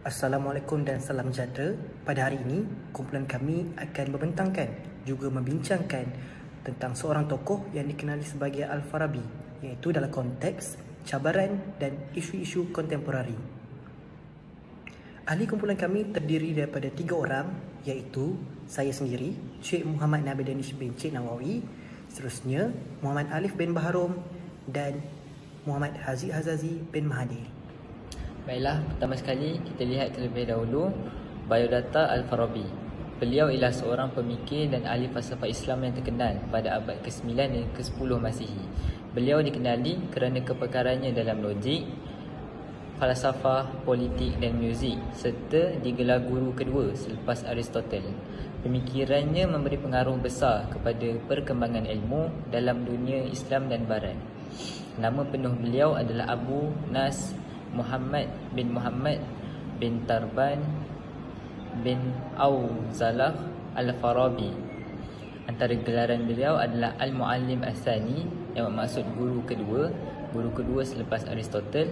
Assalamualaikum dan salam sejahtera. Pada hari ini, kumpulan kami akan membentangkan juga membincangkan tentang seorang tokoh yang dikenali sebagai Al-Farabi, iaitu dalam konteks cabaran dan isu-isu kontemporari. Ahli kumpulan kami terdiri daripada 3 orang, iaitu saya sendiri, Cik Muhammad Nabil Danish bin Cik Nawawi, seterusnya Muhammad Alif bin Baharom dan Muhammad Haziq Hazazi bin Mahathir. Baiklah, pertama sekali kita lihat terlebih dahulu biodata Al-Farabi. Beliau ialah seorang pemikir dan ahli falsafah Islam yang terkenal pada abad ke-9 dan ke-10 Masihi. Beliau dikenali kerana kepakarannya dalam logik, falsafah, politik dan muzik, serta digelar guru kedua selepas Aristotle. Pemikirannya memberi pengaruh besar kepada perkembangan ilmu dalam dunia Islam dan Barat. Nama penuh beliau adalah Abu Nas Muhammad bin Tarban bin Auzalah Al-Farabi. Antara gelaran beliau adalah Al-Muallim As-Sani, yang bermaksud guru kedua selepas Aristotle,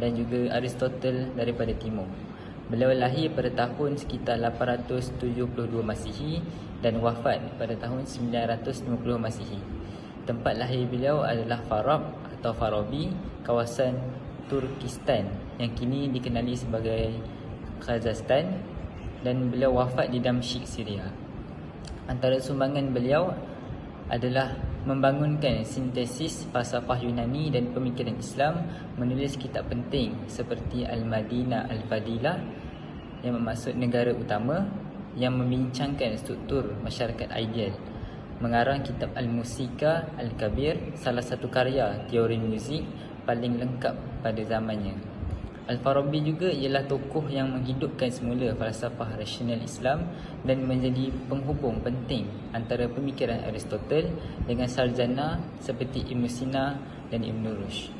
dan juga Aristotle daripada timur. Beliau lahir pada tahun sekitar 872 Masihi dan wafat pada tahun 950 Masihi. Tempat lahir beliau adalah Farab atau Farabi, kawasan Turkistan yang kini dikenali sebagai Kazakhstan, dan beliau wafat di Damsyik, Syria. Antara sumbangan beliau adalah membangunkan sintesis falsafah Yunani dan pemikiran Islam, menulis kitab penting seperti Al-Madinah Al-Fadilah yang bermaksud negara utama, yang membincangkan struktur masyarakat ideal, mengarang kitab Al-Musika Al-Kabir, salah satu karya teori muzik paling lengkap pada zamannya. Al-Farabi juga ialah tokoh yang menghidupkan semula falsafah rasional Islam dan menjadi penghubung penting antara pemikiran Aristotle dengan sarjana seperti Ibn Sina dan Ibn Rushd.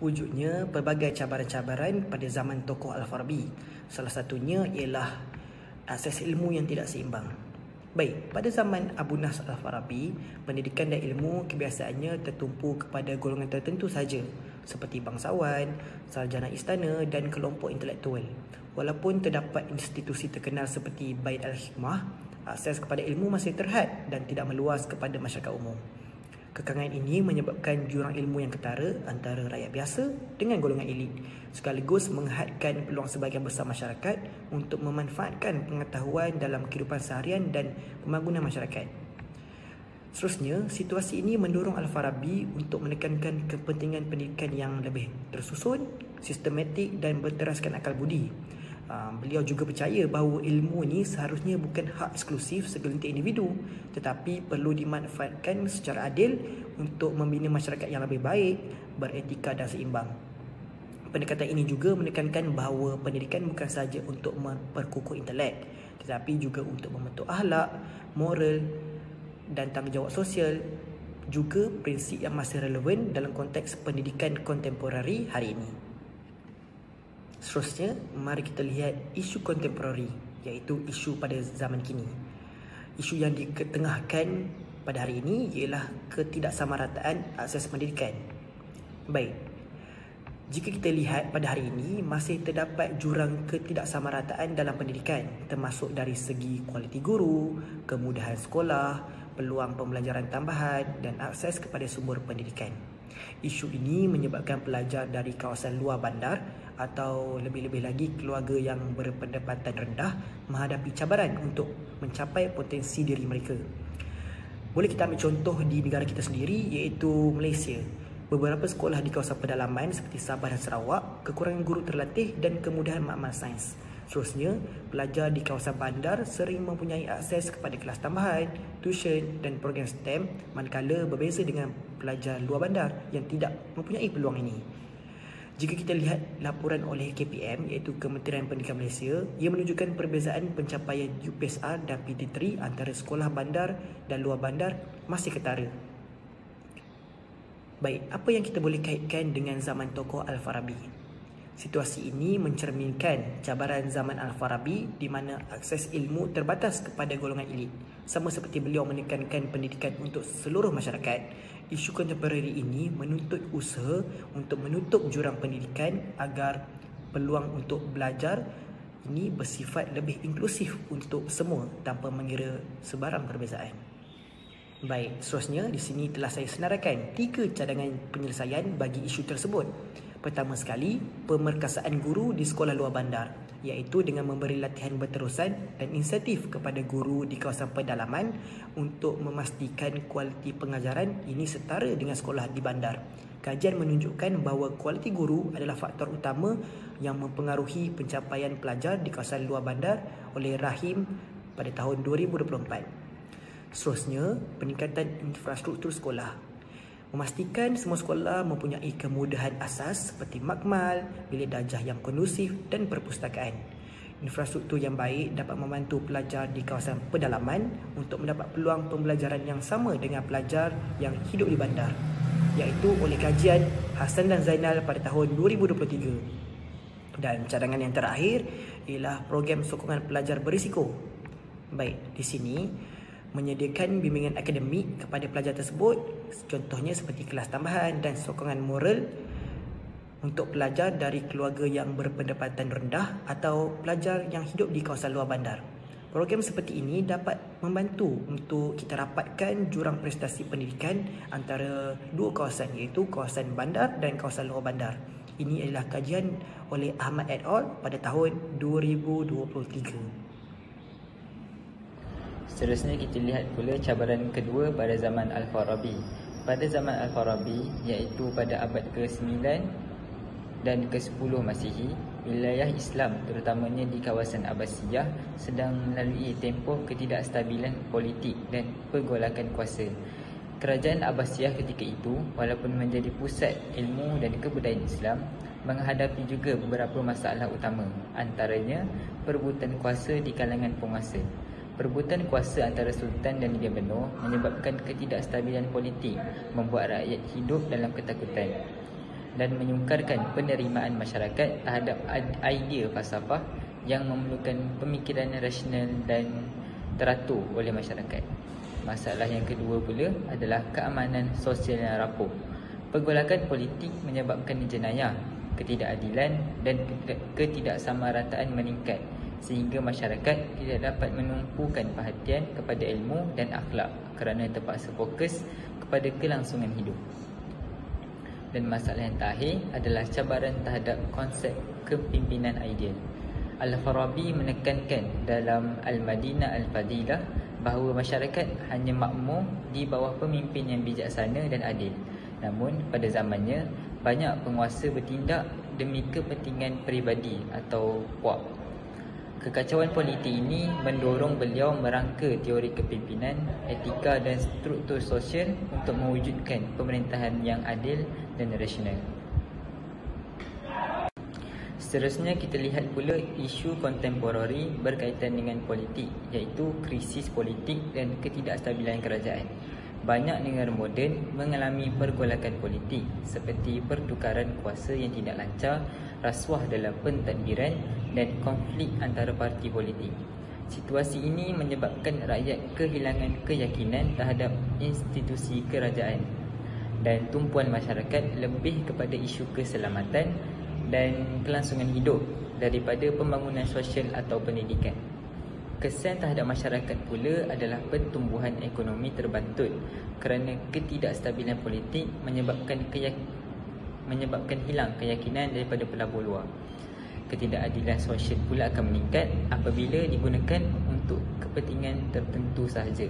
Wujudnya pelbagai cabaran-cabaran pada zaman tokoh Al-Farabi. Salah satunya ialah akses ilmu yang tidak seimbang. Baik, pada zaman Abu Nas Al-Farabi, pendidikan dan ilmu kebiasaannya tertumpu kepada golongan tertentu saja, seperti bangsawan, sarjana istana dan kelompok intelektual. Walaupun terdapat institusi terkenal seperti Bait Al-Hikmah, akses kepada ilmu masih terhad dan tidak meluas kepada masyarakat umum. Kekangan ini menyebabkan jurang ilmu yang ketara antara rakyat biasa dengan golongan elit, sekaligus menghadkan peluang sebahagian besar masyarakat untuk memanfaatkan pengetahuan dalam kehidupan seharian dan pembangunan masyarakat. Seterusnya, situasi ini mendorong Al-Farabi untuk menekankan kepentingan pendidikan yang lebih tersusun, sistematik dan berteraskan akal budi. Beliau juga percaya bahawa ilmu ni seharusnya bukan hak eksklusif segelintir individu, tetapi perlu dimanfaatkan secara adil untuk membina masyarakat yang lebih baik, beretika dan seimbang. Pendekatan ini juga menekankan bahawa pendidikan bukan sahaja untuk memperkukuh intelek, tetapi juga untuk membentuk akhlak, moral dan tanggungjawab sosial, juga prinsip yang masih relevan dalam konteks pendidikan kontemporari hari ini. Seterusnya, mari kita lihat isu kontemporari, iaitu isu pada zaman kini. Isu yang diketengahkan pada hari ini ialah ketidaksamarataan akses pendidikan. Baik, jika kita lihat pada hari ini, masih terdapat jurang ketidaksamarataan dalam pendidikan, termasuk dari segi kualiti guru, kemudahan sekolah, peluang pembelajaran tambahan dan akses kepada sumber pendidikan. Isu ini menyebabkan pelajar dari kawasan luar bandar atau lebih-lebih lagi keluarga yang berpendapatan rendah menghadapi cabaran untuk mencapai potensi diri mereka. Boleh kita ambil contoh di negara kita sendiri, iaitu Malaysia. Beberapa sekolah di kawasan pedalaman seperti Sabah dan Sarawak kekurangan guru terlatih dan kemudahan makmal sains. Seterusnya, pelajar di kawasan bandar sering mempunyai akses kepada kelas tambahan, tuition dan program STEM, manakala berbeza dengan pelajar luar bandar yang tidak mempunyai peluang ini. Jika kita lihat laporan oleh KPM, iaitu Kementerian Pendidikan Malaysia, ia menunjukkan perbezaan pencapaian UPSR dan PT3 antara sekolah bandar dan luar bandar masih ketara. Baik, apa yang kita boleh kaitkan dengan zaman tokoh Al-Farabi? Situasi ini mencerminkan cabaran zaman Al-Farabi di mana akses ilmu terbatas kepada golongan elit. Sama seperti beliau menekankan pendidikan untuk seluruh masyarakat, isu kontemporari ini menuntut usaha untuk menutup jurang pendidikan agar peluang untuk belajar ini bersifat lebih inklusif untuk semua tanpa mengira sebarang perbezaan. Baik, seterusnya di sini telah saya senaraikan 3 cadangan penyelesaian bagi isu tersebut. Pertama sekali, pemerkasaan guru di sekolah luar bandar, iaitu dengan memberi latihan berterusan dan insentif kepada guru di kawasan pedalaman untuk memastikan kualiti pengajaran ini setara dengan sekolah di bandar. Kajian menunjukkan bahawa kualiti guru adalah faktor utama yang mempengaruhi pencapaian pelajar di kawasan luar bandar oleh Rahim pada tahun 2024. Seterusnya, peningkatan infrastruktur sekolah. Memastikan semua sekolah mempunyai kemudahan asas seperti makmal, bilik darjah yang kondusif dan perpustakaan. Infrastruktur yang baik dapat membantu pelajar di kawasan pedalaman untuk mendapat peluang pembelajaran yang sama dengan pelajar yang hidup di bandar, iaitu oleh kajian Hassan dan Zainal pada tahun 2023. Dan cadangan yang terakhir ialah program sokongan pelajar berisiko. Baik, di sini menyediakan bimbingan akademik kepada pelajar tersebut, contohnya seperti kelas tambahan dan sokongan moral untuk pelajar dari keluarga yang berpendapatan rendah atau pelajar yang hidup di kawasan luar bandar. Program seperti ini dapat membantu untuk kita rapatkan jurang prestasi pendidikan antara dua kawasan, iaitu kawasan bandar dan kawasan luar bandar. Ini adalah kajian oleh Ahmad et al. Pada tahun 2023. Seterusnya kita lihat pula cabaran kedua pada zaman Al-Farabi. Pada zaman Al-Farabi, iaitu pada abad ke-9 dan ke-10 Masihi, wilayah Islam terutamanya di kawasan Abbasiyah sedang melalui tempoh ketidakstabilan politik dan pergolakan kuasa. Kerajaan Abbasiyah ketika itu, walaupun menjadi pusat ilmu dan kebudayaan Islam, menghadapi juga beberapa masalah utama, antaranya perebutan kuasa di kalangan penguasa. Perebutan kuasa antara Sultan dan Dia Beno menyebabkan ketidakstabilan politik, membuat rakyat hidup dalam ketakutan dan menyukarkan penerimaan masyarakat terhadap idea falsafah yang memerlukan pemikiran rasional dan teratur oleh masyarakat. Masalah yang kedua pula adalah keamanan sosial yang rapuh. Pergolakan politik menyebabkan jenayah, ketidakadilan dan ketidaksamarataan meningkat, sehingga masyarakat tidak dapat menumpukan perhatian kepada ilmu dan akhlak kerana terpaksa fokus kepada kelangsungan hidup. Dan masalah yang terakhir adalah cabaran terhadap konsep kepimpinan ideal. Al-Farabi menekankan dalam Al-Madinah Al-Fadilah bahawa masyarakat hanya makmur di bawah pemimpin yang bijaksana dan adil. Namun pada zamannya, banyak penguasa bertindak demi kepentingan peribadi atau puak. Kekacauan politik ini mendorong beliau merangka teori kepimpinan, etika dan struktur sosial untuk mewujudkan pemerintahan yang adil dan rasional. Seterusnya kita lihat pula isu kontemporari berkaitan dengan politik, iaitu krisis politik dan ketidakstabilan kerajaan. Banyak negara moden mengalami pergolakan politik seperti pertukaran kuasa yang tidak lancar, rasuah dalam pentadbiran dan konflik antara parti politik. Situasi ini menyebabkan rakyat kehilangan keyakinan terhadap institusi kerajaan dan tumpuan masyarakat lebih kepada isu keselamatan dan kelangsungan hidup daripada pembangunan sosial atau pendidikan. Kesan terhadap masyarakat pula adalah pertumbuhan ekonomi terbantut kerana ketidakstabilan politik menyebabkan hilang keyakinan daripada pelabur luar. Ketidakadilan sosial pula akan meningkat apabila digunakan untuk kepentingan tertentu sahaja,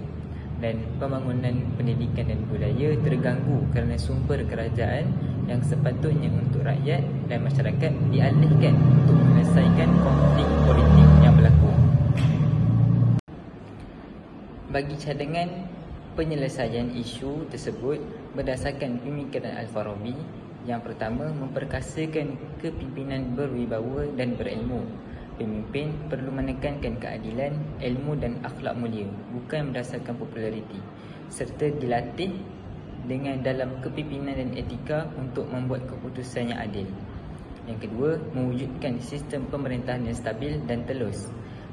dan pembangunan pendidikan dan budaya terganggu kerana sumber kerajaan yang sepatutnya untuk rakyat dan masyarakat dialihkan untuk menyelesaikan konflik politik yang berlaku. Bagi cadangan penyelesaian isu tersebut berdasarkan pemikiran Al-Farabi, yang pertama, memperkasakan kepimpinan berwibawa dan berilmu. Pemimpin perlu menekankan keadilan, ilmu dan akhlak mulia, bukan berdasarkan populariti, serta dilatih dengan dalam kepimpinan dan etika untuk membuat keputusan yang adil. Yang kedua, mewujudkan sistem pemerintahan yang stabil dan telus.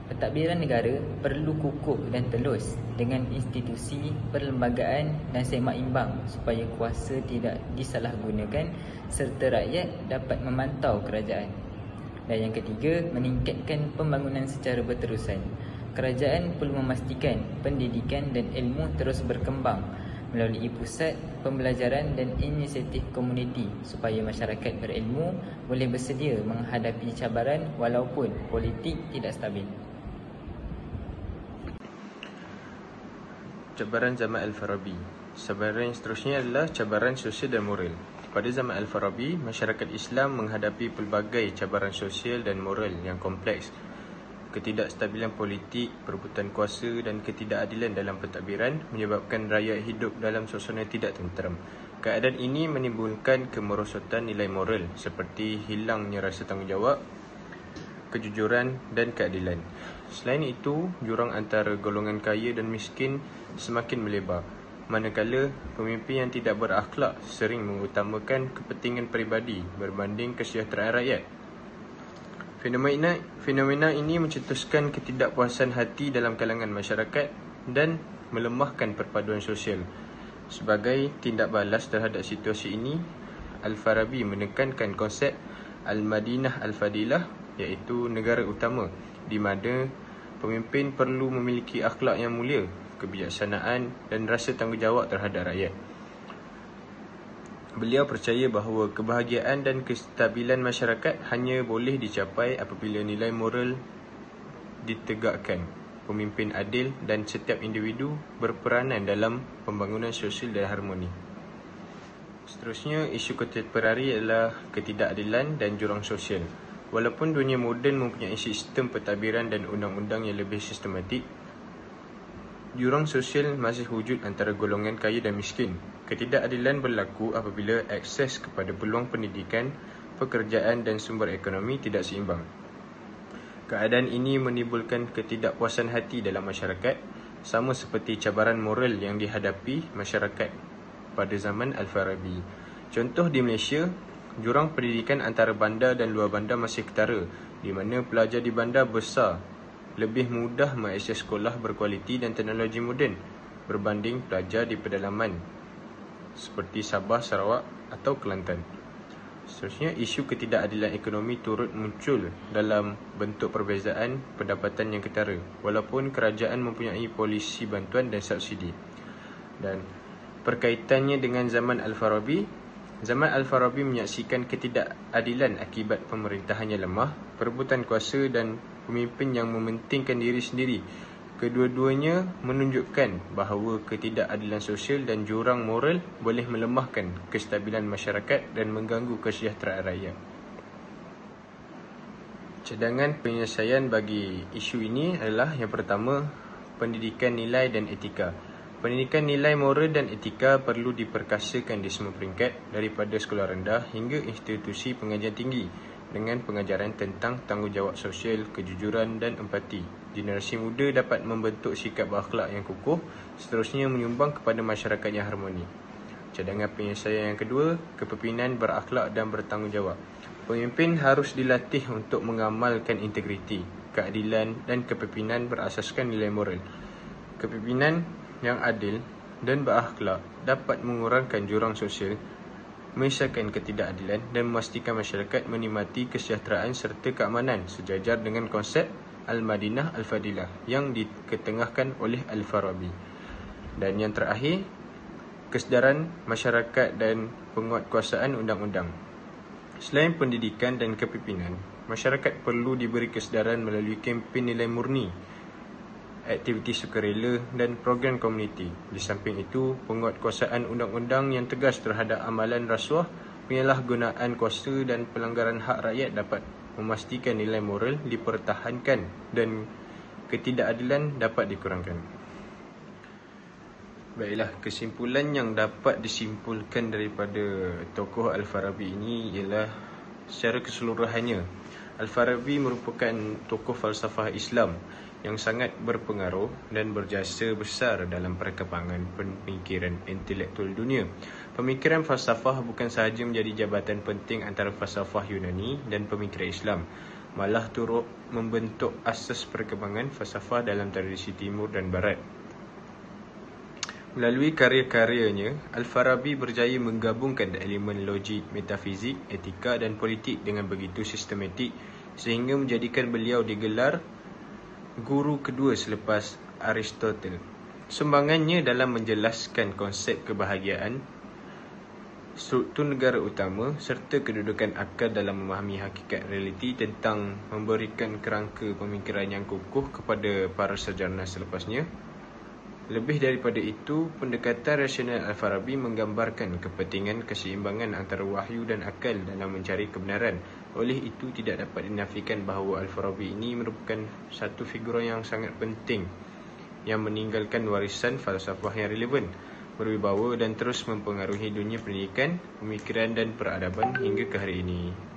Pentadbiran negara perlu kukuh dan telus dengan institusi, perlembagaan dan seimbang supaya kuasa tidak disalahgunakan serta rakyat dapat memantau kerajaan. Dan yang ketiga, meningkatkan pembangunan secara berterusan. Kerajaan perlu memastikan pendidikan dan ilmu terus berkembang melalui pusat pembelajaran dan inisiatif komuniti supaya masyarakat berilmu boleh bersedia menghadapi cabaran walaupun politik tidak stabil. Cabaran zaman Al-Farabi. Cabaran yang seterusnya adalah cabaran sosial dan moral. Pada zaman Al-Farabi, masyarakat Islam menghadapi pelbagai cabaran sosial dan moral yang kompleks. Ketidakstabilan politik, perebutan kuasa dan ketidakadilan dalam pentadbiran menyebabkan rakyat hidup dalam suasana tidak tenteram. Keadaan ini menimbulkan kemerosotan nilai moral seperti hilangnya rasa tanggungjawab, kejujuran dan keadilan. Selain itu, jurang antara golongan kaya dan miskin semakin melebar, manakala pemimpin yang tidak berakhlak sering mengutamakan kepentingan peribadi berbanding kesejahteraan rakyat. Fenomena ini mencetuskan ketidakpuasan hati dalam kalangan masyarakat dan melemahkan perpaduan sosial. Sebagai tindak balas terhadap situasi ini, Al-Farabi menekankan konsep Al-Madinah Al-Fadilah, iaitu negara utama, di mana pemimpin perlu memiliki akhlak yang mulia, kebijaksanaan dan rasa tanggungjawab terhadap rakyat. Beliau percaya bahawa kebahagiaan dan kestabilan masyarakat hanya boleh dicapai apabila nilai moral ditegakkan, pemimpin adil dan setiap individu berperanan dalam pembangunan sosial dan harmoni. Seterusnya, isu kontemporari adalah ketidakadilan dan jurang sosial. Walaupun dunia moden mempunyai sistem pentadbiran dan undang-undang yang lebih sistematik, jurang sosial masih wujud antara golongan kaya dan miskin. Ketidakadilan berlaku apabila akses kepada peluang pendidikan, pekerjaan dan sumber ekonomi tidak seimbang. Keadaan ini menimbulkan ketidakpuasan hati dalam masyarakat, sama seperti cabaran moral yang dihadapi masyarakat pada zaman Al-Farabi. Contoh di Malaysia, jurang pendidikan antara bandar dan luar bandar masih ketara, di mana pelajar di bandar besar lebih mudah mengakses sekolah berkualiti dan teknologi moden berbanding pelajar di pedalaman seperti Sabah, Sarawak atau Kelantan. Seterusnya, isu ketidakadilan ekonomi turut muncul dalam bentuk perbezaan pendapatan yang ketara, walaupun kerajaan mempunyai polisi bantuan dan subsidi. Dan perkaitannya dengan zaman Al-Farabi, zaman Al-Farabi menyaksikan ketidakadilan akibat pemerintahan yang lemah, perebutan kuasa dan pemimpin yang mementingkan diri sendiri. Kedua-duanya menunjukkan bahawa ketidakadilan sosial dan jurang moral boleh melemahkan kestabilan masyarakat dan mengganggu kesejahteraan rakyat. Cadangan penyelesaian bagi isu ini adalah yang pertama, pendidikan nilai dan etika. Pendidikan nilai moral dan etika perlu diperkasakan di semua peringkat, daripada sekolah rendah hingga institusi pengajian tinggi, dengan pengajaran tentang tanggungjawab sosial, kejujuran dan empati. Generasi muda dapat membentuk sikap berakhlak yang kukuh, seterusnya menyumbang kepada masyarakat yang harmoni. Cadangan penyelesaian yang kedua, kepimpinan berakhlak dan bertanggungjawab. Pemimpin harus dilatih untuk mengamalkan integriti, keadilan dan kepimpinan berasaskan nilai moral. Kepimpinan yang adil dan berakhlak dapat mengurangkan jurang sosial, menyesuaikan ketidakadilan dan memastikan masyarakat menikmati kesejahteraan serta keamanan sejajar dengan konsep Al-Madinah Al-Fadilah yang diketengahkan oleh Al-Farabi. Dan yang terakhir, kesedaran masyarakat dan penguatkuasaan undang-undang. Selain pendidikan dan kepimpinan, masyarakat perlu diberi kesedaran melalui kempen nilai murni, aktiviti sukarela dan program komuniti. Di samping itu, penguatkuasaan undang-undang yang tegas terhadap amalan rasuah, penyalahgunaan kuasa dan pelanggaran hak rakyat dapat memastikan nilai moral dipertahankan dan ketidakadilan dapat dikurangkan. Baiklah, kesimpulan yang dapat disimpulkan daripada tokoh Al-Farabi ini ialah secara keseluruhannya, Al-Farabi merupakan tokoh falsafah Islam yang sangat berpengaruh dan berjasa besar dalam perkembangan pemikiran intelektual dunia. Pemikiran falsafah bukan sahaja menjadi jabatan penting antara falsafah Yunani dan pemikiran Islam, malah turut membentuk asas perkembangan falsafah dalam tradisi Timur dan Barat. Melalui karya-karyanya, Al-Farabi berjaya menggabungkan elemen logik, metafizik, etika dan politik dengan begitu sistematik sehingga menjadikan beliau digelar guru kedua selepas Aristotle. Sumbangannya dalam menjelaskan konsep kebahagiaan, struktur negara utama serta kedudukan akal dalam memahami hakikat realiti tentang memberikan kerangka pemikiran yang kukuh kepada para sarjana selepasnya. Lebih daripada itu, pendekatan rasional Al-Farabi menggambarkan kepentingan keseimbangan antara wahyu dan akal dalam mencari kebenaran. Oleh itu, tidak dapat dinafikan bahawa Al-Farabi ini merupakan satu figura yang sangat penting yang meninggalkan warisan falsafah yang relevan, berwibawa dan terus mempengaruhi dunia pendidikan, pemikiran dan peradaban hingga ke hari ini.